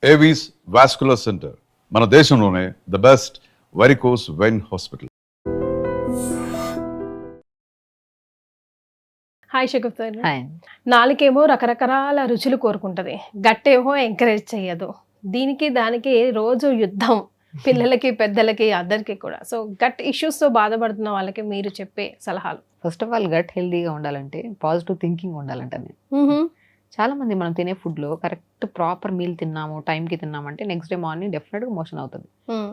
Avis vascular centre మన దేశంలోనే the best varicose vein hospital. Hi Shagufta గారు. హాయ్. నాలుకేమో రకరకాల రుచులు కోరుకుంటది, గట్టేమో ఎంకరేజ్ చెయ్యదు. దీనికి దానికి రోజు యుద్ధం, పిల్లలకి పెద్దలకి అందరికీ కూడా. సో గట్ ఇష్యూస్తో బాధపడుతున్న వాళ్ళకి మీరు చెప్పే సలహాలు? ఫస్ట్ ఆఫ్ ఆల్ గట్ హెల్దీగా ఉండాలంటే పాజిటివ్ థింకింగ్ ఉండాలంట. చాలా మంది మనం తినే ఫుడ్లో కరెక్ట్ ప్రాపర్ మీల్ తిన్నాము, టైంకి తిన్నామంటే నెక్స్ట్ డే మార్నింగ్ డెఫినెట్గా మోషన్ అవుతుంది.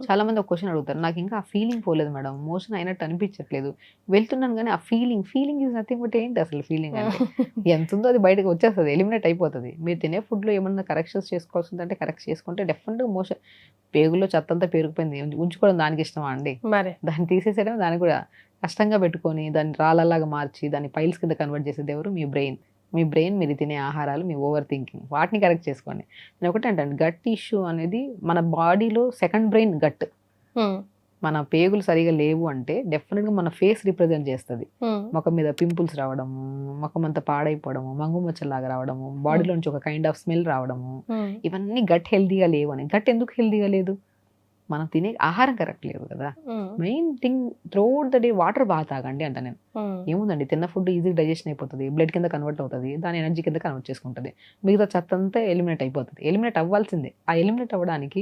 చాలా మంది ఒక క్వశ్చన్ అడుగుతారు, నాకు ఇంకా ఆ ఫీలింగ్ పోలేదు మేడం, మోషన్ అయినట్టు అనిపించట్లేదు, వెళ్తున్నాను కానీ ఆ ఫీలింగ్ ఈజ్ నథింగ్ బట్ ఏంటి అసలు ఫీలింగ్ అంటే ఎంత ఉందో అది బయటకు వచ్చేస్తుంది, ఎలిమినేట్ అయిపోతుంది. మీరు తినే ఫుడ్లో ఏమన్నా కరెక్షన్స్ చేసుకోవాల్సిందంటే కరెక్ట్ చేసుకుంటే డెఫినెట్గా మోషన్, పేగుల్లో చెత్త అంతా పేరుకుపోయింది, ఉంచుకోవడం దానికి ఇష్టమా అండి? మరి దాన్ని తీసేసేయడం దాన్ని కూడా కష్టంగా పెట్టుకొని దాన్ని రాళ్ళలాగా మార్చి దాన్ని పైల్స్ కింద కన్వర్ట్ చేసేది ఎవరు? మీ బ్రెయిన్. మీ బ్రెయిన్, మీరు తినే ఆహారాలు, మీ ఓవర్ థింకింగ్, వాటిని కరెక్ట్ చేసుకోండి. నేను ఒకటే అంటే గట్ ఇష్యూ అనేది మన బాడీలో సెకండ్ బ్రెయిన్ గట్. మన పేగులు సరిగా లేవు అంటే డెఫినెట్గా మన ఫేస్ రిప్రజెంట్ చేస్తుంది. ముఖం మీద పింపుల్స్ రావడము, ముఖం అంతా పాడైపోవడము, మంగు మచ్చలాగా రావడము, బాడీలో నుంచి ఒక కైండ్ ఆఫ్ స్మెల్ రావడము, ఇవన్నీ గట్ హెల్దీగా లేవు అని. గట్ ఎందుకు హెల్దీగా లేదు? మనం తినే ఆహారం కరెక్ట్ లేదు కదా. Main thing throughout the day water బాగా తాగండి అంట నేను. ఏముందండి, తిన్న ఫుడ్ ఈజీగా డైజెషన్ అయిపోతుంది, బ్లడ్ కింద కన్వర్ట్ అవుతుంది, దాని ఎనర్జీ కింద కన్వర్ట్ చేసుకుంటుంది, మిగతా చెత్త అంతా ఎలిమినేట్ అయిపోతుంది. ఎలిమినేట్ అవ్వాల్సిందే. ఆ ఎలిమినేట్ అవ్వడానికి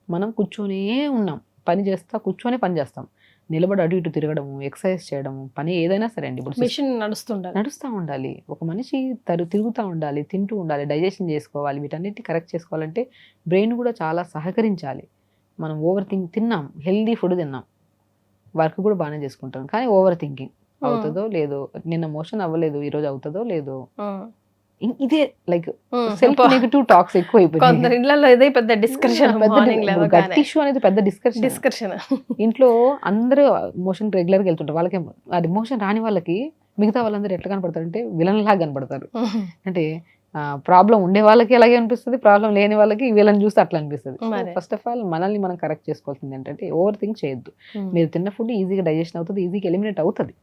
మనం కూర్చొనే ఉన్నాం, పని కూర్చొని పని చేస్తాం, నిలబడి అటు ఇటు తిరగడము, ఎక్సర్సైజ్ చేయడము, పని ఏదైనా సరే అండి. ఇప్పుడు మిషన్ నడుస్తూ ఉండాలి. ఒక మనిషి తిరుగుతూ ఉండాలి, తింటూ ఉండాలి, డైజెషన్ చేసుకోవాలి, వీటన్నిటిని కరెక్ట్ చేసుకోవాలంటే బ్రెయిన్ కూడా చాలా సహకరించాలి. మనం ఓవర్ తిన్నాం, హెల్దీ ఫుడ్ తిన్నాం, వర్క్ కూడా బాగానే చేసుకుంటాం, కానీ ఓవర్ థింకింగ్ అవుతుందో లేదో, నిన్న మోషన్ అవ్వలేదు, ఈరోజు అవుతుందో లేదో, ఇదే లైక్ సెల్ఫ్ నెగటివ్ టాక్స్ ఎక్కువ అయిపోయింది. ఇదే పెద్ద డిస్కషన్. గట్ ఇష్యూ అనేది పెద్ద డిస్కషన్. ఇంట్లో అందరూ మోషన్ రెగ్యులర్గా వెళ్తుంటారు, వాళ్ళకి అది మోషన్ రాని వాళ్ళకి మిగతా వాళ్ళందరూ ఎట్లా కనపడతారు అంటే విలన్ లాగా కనపడతారు. అంటే ప్రాబ్లం ఉండే వాళ్ళకి అలాగే అనిపిస్తుంది, ప్రాబ్లం లేని వాళ్ళకి వీళ్ళని చూస్తే అట్లా అనిపిస్తుంది. ఫస్ట్ ఆఫ్ ఆల్ మనల్ని మనం కరెక్ట్ చేసుకోవాల్సింది ఏంటంటే ఓవర్ థింక్ చేయొద్దు. మీరు తిన్న ఫుడ్ ఈజీగా డైజెషన్ అవుతుంది, ఈజీగా ఎలిమినేట్ అవుతుంది.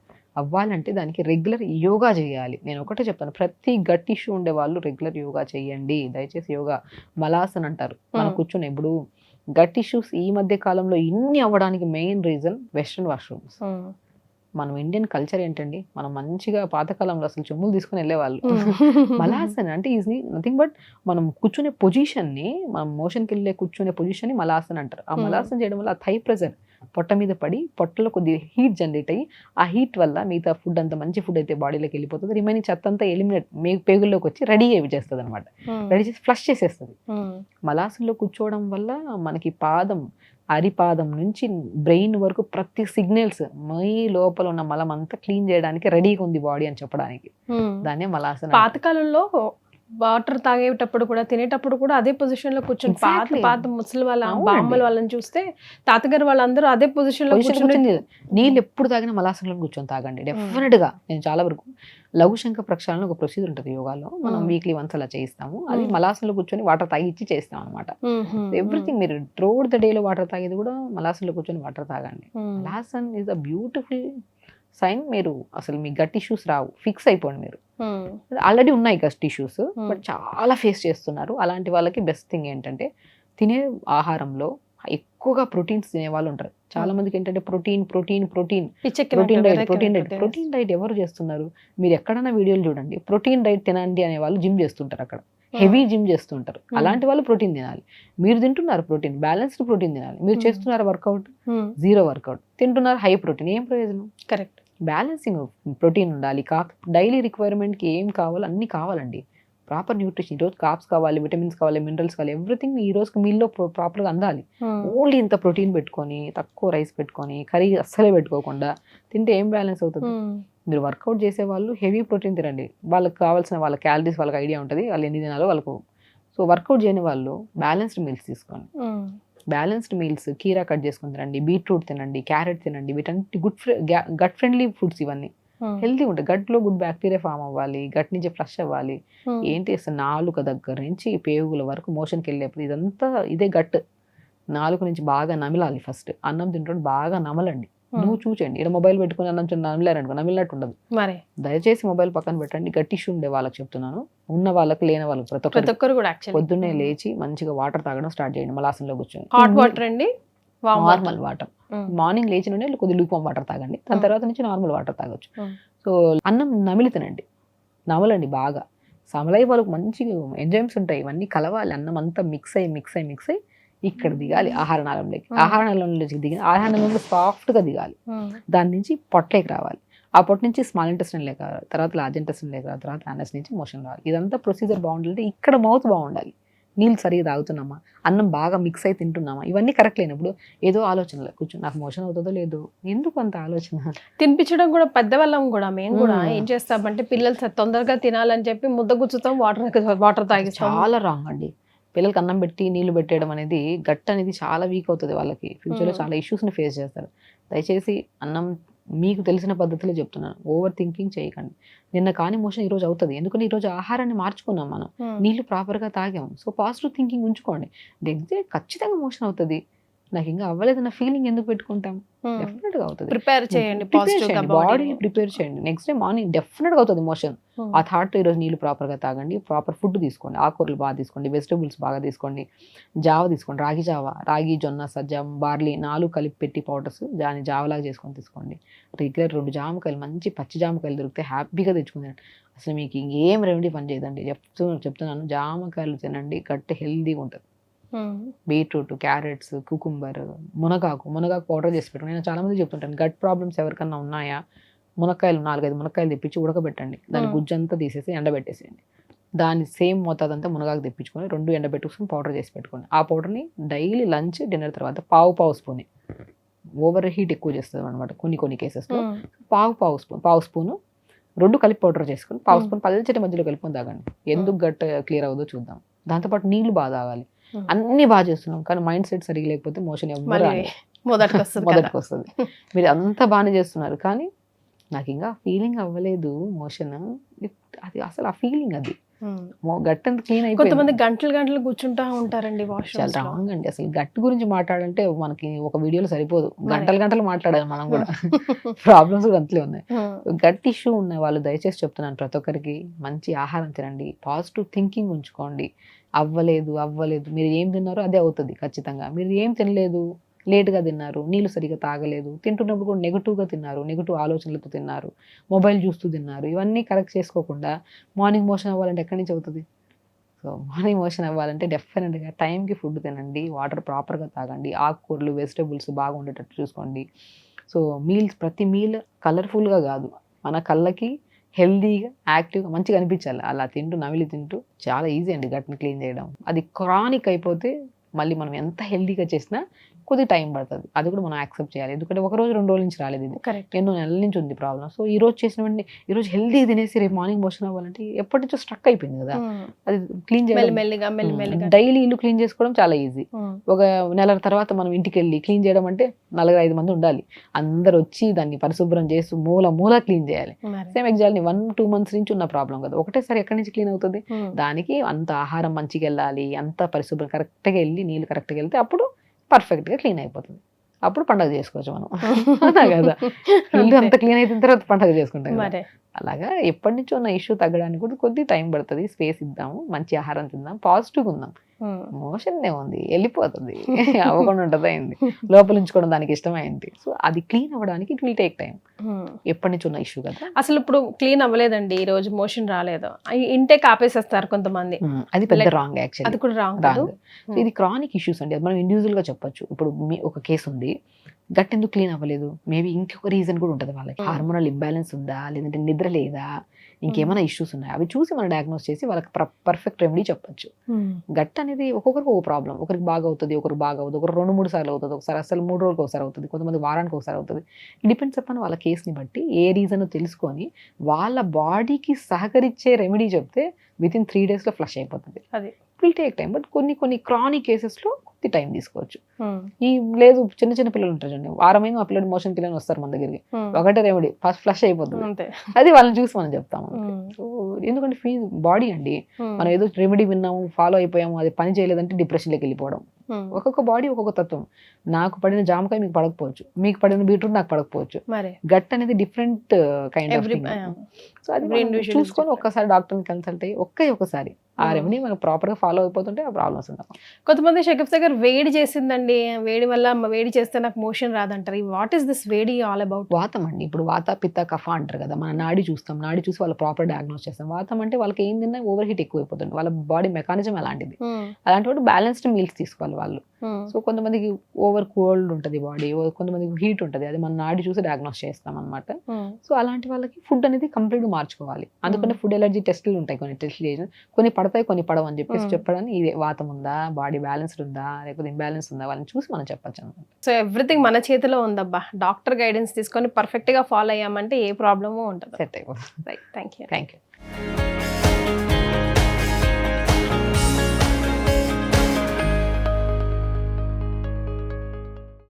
అవ్వాలంటే దానికి రెగ్యులర్ యోగా చేయాలి. నేను ఒకటే చెప్తాను, ప్రతి గట్ ఇష్యూ ఉండే వాళ్ళు రెగ్యులర్ యోగా చేయండి దయచేసి. యోగా మలాసన్ అంటారు. మనం కూర్చొని ఇప్పుడు గట్ ఇష్యూస్ ఈ మధ్య కాలంలో ఇన్ని అవ్వడానికి మెయిన్ రీజన్ వెస్ట్రన్ వాష్రూమ్స్. మనం ఇండియన్ కల్చర్ ఏంటండి, మనం మంచిగా పాతకాలంలో అసలు చెమ్ములు తీసుకుని వెళ్ళేవాళ్ళు. మలాసన్ అంటే ఈజ్ నథింగ్ బట్ మనం కూర్చునే పొజిషన్ని, మనం మోషన్కి వెళ్ళే కూర్చునే పొజిషన్ని మలాసన్ అంటారు. ఆ మలాసన్ చేయడం వల్ల ఆ థై ప్రెజర్ పొట్ట మీద పడి పొట్టలో కొద్దిగా హీట్ జనరేట్ అయ్యి, ఆ హీట్ వల్ల మిగతా ఫుడ్ అంతా మంచి ఫుడ్ అయితే బాడీలోకి వెళ్ళిపోతుంది, రిమైనింగ్ చెత్త అంతా ఎలిమినేట్ పేగుల్లోకి వచ్చి రెడీ అయ్యి చేస్తుంది అనమాట. రెడీ చేసి ఫ్లష్ చేసేస్తుంది. మలాసన్లో కూర్చోవడం వల్ల మనకి అరిపాదం నుంచి బ్రెయిన్ వరకు ప్రతి సిగ్నల్స్, మై లోపల ఉన్న మలం అంతా క్లీన్ చేయడానికి రెడీగా ఉంది బాడీ అని చెప్పడానికి దాన్నే మలాసన. పాతకాలంలో వాటర్ తాగేటప్పుడు కూడా, తినేటప్పుడు కూడా అదే పొజిషన్ లో కూర్చొని, పాత ముసలి వాళ్ళ బామ్మల వాళ్ళని చూస్తే తాతగారు వాళ్ళందరూ అదే పొజిషన్ లో కూర్చొని నీళ్ళు ఎప్పుడు తాగినా మలాసనలో కూర్చొని తాగండి డెఫినెట్ గా. నేను చాలా వరకు లఘుశంఖ ప్రక్షాళన ఒక ప్రొసీజర్ ఉంటుంది యోగాలో, మనం వీక్లీ వన్స్ అలా చేయిస్తాము. అది మలాసనలో కూర్చొని వాటర్ తాగిచ్చి చేస్తాం అనమాట. ఎవ్రీథింగ్ మీరు త్రూఅవుట్ ద డేలో వాటర్ తాగేది కూడా మలాసనలో కూర్చొని వాటర్ తాగండి. Malasana is a beautiful sign. మీరు అసలు మీ గట్ ఇష్యూస్ రావు, ఫిక్స్ అయిపోండి. మీరు ఆల్రెడీ ఉన్నాయి గట్ ఇష్యూస్, బట్ చాలా ఫేస్ చేస్తున్నారు. అలాంటి వాళ్ళకి బెస్ట్ థింగ్ ఏంటంటే తినే ఆహారంలో ఎక్కువగా ప్రోటీన్స్ తినే వాళ్ళు ఉంటారు. చాలా మందికి ఏంటంటే ప్రోటీన్ డైట్ ఎవరు చేస్తున్నారు? మీరు ఎక్కడైనా వీడియోలు చూడండి, ప్రోటీన్ డైట్ తినండి అనే వాళ్ళు జిమ్ చేస్తుంటారు, అక్కడ హెవీ జిమ్ చేస్తుంటారు. అలాంటి వాళ్ళు ప్రోటీన్ తినాలి. మీరు తింటున్నారు ప్రోటీన్, బ్యాలెన్స్డ్ ప్రోటీన్ తినాలి. మీరు చేస్తున్నారు వర్కౌట్, జీరో వర్కౌట్, తింటున్నారు హై ప్రోటీన్, ఏం ప్రయోజనం? కరెక్ట్. బ్యాలెన్సింగ్ ప్రోటీన్ ఉండాలి. డైలీ రిక్వైర్మెంట్కి ఏం కావాలో అన్నీ కావాలండి. ప్రాపర్ న్యూట్రిషన్, ఈరోజు కార్బ్స్ కావాలి, విటమిన్స్ కావాలి, మినరల్స్ కావాలి, ఎవ్రీథింగ్ ఈ రోజుకి మీల్లో ప్రాపర్గా అందాలి. ఓన్లీ ఇంత ప్రోటీన్ పెట్టుకొని, తక్కువ రైస్ పెట్టుకొని, కర్రీ అస్సలే పెట్టుకోకుండా తింటే ఏం బ్యాలెన్స్ అవుతుంది? మీరు వర్కౌట్ చేసే వాళ్ళు హెవీ ప్రోటీన్ తినండి, వాళ్ళకి కావాల్సిన వాళ్ళ క్యాలరీస్ వాళ్ళకి ఐడియా ఉంటుంది, వాళ్ళు ఎన్ని తినాలో వాళ్ళకు. సో వర్కౌట్ చేయని వాళ్ళు బ్యాలెన్స్డ్ మీల్స్ తీసుకోండి. బ్యాలెన్స్డ్ మీల్స్, కీరా కట్ చేసుకుని తినండి, బీట్రూట్ తినండి, క్యారెట్ తినండి, వీటన్నిటి గట్ ఫ్రెండ్లీ ఫుడ్స్. ఇవన్నీ హెల్తీ ఉంటాయి. గట్లో గుడ్ బ్యాక్టీరియా ఫామ్ అవ్వాలి, గట్ నుంచి ఫ్లష్ అవ్వాలి. ఏంటి అసలు నాలుక దగ్గర నుంచి పేగుల వరకు మోషన్కి వెళ్ళేప్పుడు ఇదంతా ఇదే గట్. నాలుక నుంచి బాగా నమిలాలి. ఫస్ట్ అన్నం తింటుంటే బాగా నమలండి, నువ్వు చూచండి. ఇక్కడ మొబైల్ పెట్టుకుని అన్నం నమిలారనుకో నమిలినట్టు ఉండదు. మరి దయచేసి మొబైల్ పక్కన పెట్టండి. గట్టి ఇష్యూ ఉండే వాళ్ళకి చెప్తున్నాను, ఉన్న వాళ్ళకి లేని వాళ్ళకి ప్రతి ఒక్కరు కూడా యాక్చువల్లీ పొద్దున్నే లేచి మంచిగా వాటర్ తాగడం స్టార్ట్ చేయండి. మలాసంలో కూర్చొని హాట్ వాటర్ అండి, నార్మల్ వాటర్. మార్నింగ్ లేచిన వెంటనే కొద్ది లూపం వాటర్ తాగండి, దాని తర్వాత నుంచి నార్మల్ వాటర్ తాగొచ్చు. సో అన్నం నమిలి తినండి, నమలండి బాగా. సమలై వాళ్ళకి మంచిగా ఎంజైమ్స్ ఉంటాయి, ఇవన్నీ కలవాలి. అన్నం అంతా మిక్స్ అయ్యి ఇక్కడ దిగాలి ఆహార నాళంలోకి. ఆహార నాళంలోకి దిగిన ఆహార నాళంలో సాఫ్ట్గా దిగాలి, దాని నుంచి పొట్టలోకి రావాలి. ఆ పొట్ట నుంచి స్మాల్ ఇంటెస్టైన్ లేక తర్వాత లార్జ్ ఇంటెస్టైన్ లేక తర్వాత యానస్ నుంచి మోషన్ రావాలి. ఇదంతా ప్రొసీజర్ బాగుండాలంటే ఇక్కడ మౌత్ బాగుండాలి, నీళ్ళు సరిగా తాగుతున్నామా, అన్నం బాగా మిక్స్ అయి తింటున్నామా, ఇవన్నీ కరెక్ట్ లేనప్పుడు ఏదో ఆలోచనలు కూర్చొని నాకు మోషన్ అవుతుందో లేదో, ఎందుకు అంత ఆలోచన. తినిపించడం కూడా పెద్దవాళ్ళం కూడా మేము కూడా ఏం చేస్తామంటే పిల్లలు తొందరగా తినాలని చెప్పి ముద్ద గుచ్చుతాం, వాటర్ తాగిస్తాం. చాలా రాంగ్ అండి. పిల్లలకి అన్నం పెట్టి నీళ్లు పెట్టేయడం అనేది గట్ అనేది చాలా వీక్ అవుతుంది, వాళ్ళకి ఫ్యూచర్లో చాలా ఇష్యూస్ని ఫేస్ చేస్తారు. దయచేసి అన్నం మీకు తెలిసిన పద్ధతిలో చెప్తున్నాను, ఓవర్ థింకింగ్ చేయకండి. నిన్న కాని మోషన్ ఈరోజు అవుతుంది, ఎందుకంటే ఈరోజు ఆహారాన్ని మార్చుకున్నాం మనం, నీళ్లు ప్రాపర్గా తాగాం. సో పాజిటివ్ థింకింగ్ ఉంచుకోండి. నెక్స్ట్ డే ఖచ్చితంగా మోషన్ అవుతుంది. నాకు ఇంకా అవ్వలేదన్న ఫీలింగ్ ఎందుకు పెట్టుకుంటాం, డెఫినెట్ గా అవుతుంది. ప్రిపేర్ చేయండి, బాడీని ప్రిపేర్ చేయండి. నెక్స్ట్ డే మార్నింగ్ డెఫినెట్ గా అవుతుంది మోషన్. ఆ థాట్ ఈరోజు నీళ్ళు ప్రాపర్ గా తాగండి, ప్రాపర్ ఫుడ్ తీసుకోండి, ఆకుకూరలు బాగా తీసుకోండి, వెజిటబుల్స్ బాగా తీసుకోండి, జావ తీసుకోండి, రాగి జావ, రాగి జొన్న సజ్జ బార్లీ 4 కలిపి పెట్టి పౌడర్స్ దాన్ని జావలాగా చేసుకొని తీసుకోండి. రెగ్యులర్ 2 జామకాయలు మంచి పచ్చి జామకాయలు దొరికితే హ్యాపీగా తెచ్చుకుందండి. అసలు మీకు ఇంకేం రెమెడీ పని చేయదండి, చెప్తున్నాను. జామకాయలు తినండి, గట్టి హెల్దీగా ఉంటుంది. బీట్రూట్, క్యారెట్స్, కుకుంబర్, మునగాకు పౌడర్ చేసి పెట్టండి. నేను చాలా మంది చెప్తుంటాను, గట్ ప్రాబ్లమ్స్ ఎవరికన్నా ఉన్నాయా, మునక్కాయలు 4-5 మునక్కాయలు తెప్పించి ఉడకబెట్టండి, దాని గుజ్జంతా తీసేసి ఎండబెట్టేసేయండి. దాని సేమ్ మోతాదంతా మునగాకు తెప్పించుకొని 2 ఎండబెట్టుకుని పౌడర్ చేసి పెట్టుకోండి. ఆ పౌడర్ని డైలీ లంచ్ డిన్నర్ తర్వాత పావు స్పూన్, ఓవర్ హీట్ ఎక్కువ చేస్తుంది అనమాట కొన్ని కేసెస్లో. పావు స్పూను 2 కలిపి పౌడర్ చేసుకొని పావు స్పూన్ పల్చటి మధ్యలో కలుపుకొని తాగండి. ఎందుకు గట్ క్లియర్ అవుతుందో చూద్దాం. దాంతోపాటు నీళ్లు బాగా తాగాలి. అన్ని బాగా చేస్తున్నాం కానీ మైండ్ సెట్ సరిగా లేకపోతే మోషన్ మొదటికి వస్తుంది. మీరు అంతా బాగానే చేస్తున్నారు కానీ నాకు ఇంకా ఫీలింగ్ అవ్వలేదు మోషన్, అది అసలు ఆ ఫీలింగ్ అది గట్ అంత క్లీన్ అయిపోయింది. కొంతమంది గంటలు కూర్చుంటా ఉంటారండి వాష్రూమ్. చాలా రాంగ్ అండి. అసలు గట్ గురించి మాట్లాడంటే మనకి ఒక వీడియోలో సరిపోదు, గంటలు మాట్లాడాలి మనం కూడా. ప్రాబ్లమ్స్ కూడా అంతలే ఉన్నాయి. గట్ ఇష్యూ ఉన్న వాళ్ళు దయచేసి చెప్తున్నాను ప్రతి ఒక్కరికి, మంచి ఆహారం తినండి, పాజిటివ్ థింకింగ్ ఉంచుకోండి. అవ్వలేదు మీరు ఏం తిన్నారో అదే అవుతుంది ఖచ్చితంగా. మీరు ఏం తినలేదు, లేట్గా తిన్నారు, నీళ్ళు సరిగా తాగలేదు, తింటున్నప్పుడు కూడా నెగిటివ్గా తిన్నారు, నెగిటివ్ ఆలోచనలతో తిన్నారు, మొబైల్ చూస్తూ తిన్నారు, ఇవన్నీ కరెక్ట్ చేసుకోకుండా మార్నింగ్ మోషన్ అవ్వాలంటే ఎక్కడి నుంచి అవుతుంది? సో మార్నింగ్ మోషన్ అవ్వాలంటే డెఫినెట్గా టైంకి ఫుడ్ తినండి, వాటర్ ప్రాపర్గా తాగండి, ఆకుకూరలు వెజిటబుల్స్ బాగా ఉండేటట్టు చూసుకోండి. సో ప్రతి మీల్ కలర్ఫుల్గా కాదు, మన కళ్ళకి హెల్దీగా యాక్టివ్గా మంచిగా అనిపించాలి. అలా నమిలి తింటూ చాలా ఈజీ అండి గట్ని క్లీన్ చేయడం. అది క్రానిక్ అయిపోతే మళ్ళీ మనం ఎంత హెల్దీగా చేసినా కొద్ది టైం పడుతుంది, అది కూడా మనం యాక్సెప్ట్ చేయాలి. ఎందుకంటే 1 రోజు 2 రోజుల నుంచి రాలేదు, ఇది ఎన్నో నెలల నుంచి ఉంది ప్రాబ్లం. సో ఈ రోజు చేసిన వెంటనే ఈ రోజు హెల్దీ తినేసి రేపు మార్నింగ్ మోషన్ అవ్వాలంటే ఎప్పటి నుంచో స్ట్రక్ అయిపోయింది కదా, అది క్లీన్ చేయాలి. డైలీ ఇల్లు క్లీన్ చేసుకోవడం చాలా ఈజీ. ఒక నెల తర్వాత మనం ఇంటికి వెళ్ళి క్లీన్ చేయడం అంటే 4-5 మంది ఉండాలి, అందరు వచ్చి దాన్ని పరిశుభ్రం చేసి మూల క్లీన్ చేయాలి. సేమ్ ఎగ్జాక్ట్లీ 1-2 months నుంచి ఉన్న ప్రాబ్లం కదా, ఒకటేసారి ఎక్కడి నుంచి క్లీన్ అవుతుంది? దానికి అంత ఆహారం మంచిగా వెళ్ళాలి, అంత పరిశుభ్రం కరెక్ట్గా వెళ్ళి నీళ్ళు కరెక్ట్గా వెళ్తే అప్పుడు పర్ఫెక్ట్గా క్లీన్ అయిపోతుంది. అప్పుడు పండుగ చేసుకోవచ్చు మనం కదా. ఇల్లు అంత క్లీన్ అయిన తర్వాత పండుగ చేసుకుంటాం. అలాగా ఎప్పటి నుంచో ఉన్న ఇష్యూ తగ్గడానికి కూడా కొద్ది టైం పడుతుంది. స్పేస్ ఇద్దాము, మంచి ఆహారం తిందాం, పాజిటివ్గా ఉందాం. మోషన్ ఏముంది, వెళ్ళిపోతుంది, అవ్వకుండా ఉంటుంది, అయింది లోపల ఉంచుకోవడం దానికి ఇష్టమైంది. సో అది క్లీన్ అవ్వడానికి ఇట్ విల్ టేక్ టైం. ఎప్పటి నుంచి ఉన్న ఇష్యూ కదా. అసలు ఇప్పుడు క్లీన్ అవ్వలేదండి, ఈ రోజు మోషన్ రాలేదు, ఇంటేక్ ఆపేసేస్తారు కొంతమంది, అది పెద్ద రాంగ్. యాక్చువల్లీ అది కూడా రాంగ్. ఇది క్రానిక్ ఇష్యూస్ అండి, అది మనం ఇండివిజువల్ గా చెప్పొచ్చు. ఇప్పుడు ఒక కేసు ఉంది, గట్ ఎందుకు క్లీన్ అవ్వలేదు, మేబీ ఇంకొక రీజన్ కూడా ఉంటుంది వాళ్ళకి. హార్మోనల్ ఇంబ్యాలెన్స్ ఉందా, లేదంటే నిద్ర లేదా, ఇంకేమైనా ఇష్యూస్ ఉన్నాయి, అవి చూసి మనం డయాగ్నోస్ చేసి వాళ్ళకి పర్ఫెక్ట్ రెమెడీ చెప్పొచ్చు. గట్ అనేది ఒక్కొక్కరికి ఒక ప్రాబ్లం, ఒకరికి బాగా అవుతుంది, ఒకరికి బాగా అవుతుంది, ఒకరు 2-3 సార్లు అవుతుంది, ఒకసారి అసలు 3 రోజులకు ఒకసారి అవుతుంది, కొంతమంది వారానికి ఒకసారి అవుతుంది. డిపెండ్స్ అపాన్ వాళ్ళ కేసుని బట్టి ఏ రీజన్ తెలుసుకొని వాళ్ళ బాడీకి సహకరించే రెమెడీ చెప్తే వితిన్ 3 daysలో ఫ్లష్ అయిపోతుంది. అది విల్ టేక్ టైం. బట్ కొన్ని క్రానిక్ కేసెస్లో కొద్ది టైం తీసుకోవచ్చు. ఈ లేదు చిన్న పిల్లలు ఉంటారు చూడండి, వారమైన ఆ పిల్లలు మోషన్ పిల్లలు వస్తారు మన దగ్గరికి, ఒకటే రెమెడీ ఫస్ట్ ఫ్లష్ అయిపోతుంది, అది వాళ్ళని చూసి మనం చెప్తాము. సో ఎందుకంటే బాడీ అండి, మనం ఏదో రెమెడీ విన్నాము, ఫాలో అయిపోయాము, అది పని చేయలేదంటే డిప్రెషన్లోకి వెళ్ళిపోవడం, ఒక్కొక్క బాడీ ఒక్కొక్క తత్వం. నాకు పడిన జామకాయ మీకు పడకపోవచ్చు, మీకు పడిన బీట్రూట్ నాకు పడకపోవచ్చు. మరి గట్ అనేది different kind of Every- thing. yeah. So అది Every మనం individual is చూసుకొని different. ఒక్కసారి డాక్టర్ని కన్సల్ట్ అయ్యి ఒక్కసారి ఆ రెమెడీ మనం ప్రాపర్ గా ఫాలో అయిపోతుంటే ఆ ప్రాబ్లమ్స్ ఉండవు. కొంతమంది షకీఫ్ దగ్గర వేడి చేసిందండి, వేడి వల్ల వేడి చేస్తే నాకు మోషన్ రాదంటారు. వాట్ ఈస్ దిస్ వేడి ఆల్ అబౌట్? వాతం అండి. ఇప్పుడు వాత పిత్త కఫ అంటారు కదా, మన నాడి చూస్తాం, నాడి చూసి వాళ్ళు ప్రాపర్ డయాగ్నోస్ చేస్తాం. వాతం అంటే వాళ్ళకి ఏం తిన్నా ఓవర్ హీట్ ఎక్కువ అయిపోతుంది, వాళ్ళ బాడీ మెకానిజం అలాంటిది. అలాంటి వాడు బ్యాలెన్స్డ్ మీల్స్ తీసుకోవాలి వాళ్ళు. సో కొంతమందికి ఓవర్ కోల్డ్ ఉంటుంది బాడీ, కొంతమందికి హీట్ ఉంటుంది, అది మన నాడి చూసి డయాగ్నోస్ చేస్తాం అనమాట. సో అలాంటి వాళ్ళకి ఫుడ్ అనేది కంప్లీట్ గా మార్చుకోవాలి. అందుకనే ఫుడ్ ఎలర్జీ టెస్టులు ఉంటాయి, కొన్ని టెస్టులు చేసి కొన్ని పడతాయి కొన్ని పడవు అని చెప్పేసి చెప్పడానికి ఇదే వాతం ఉందా, బాడీ బ్యాలెన్స్డ్ ఉందా, లేకపోతే ఇంబ్యాలెన్స్ ఉందా, వాళ్ళని చూసి మనం చెప్పచ్చు అనమాట. సో ఎవ్రీథింగ్ మన చేతిలో ఉందబ్బా. డాక్టర్ గైడెన్స్ తీసుకొని పర్ఫెక్ట్ గా ఫాలో అయ్యామంటే ఏ ప్రాబ్లము ఉంటుంది. సెట్ అయిపోతుంది. Right, thank you. Thank you.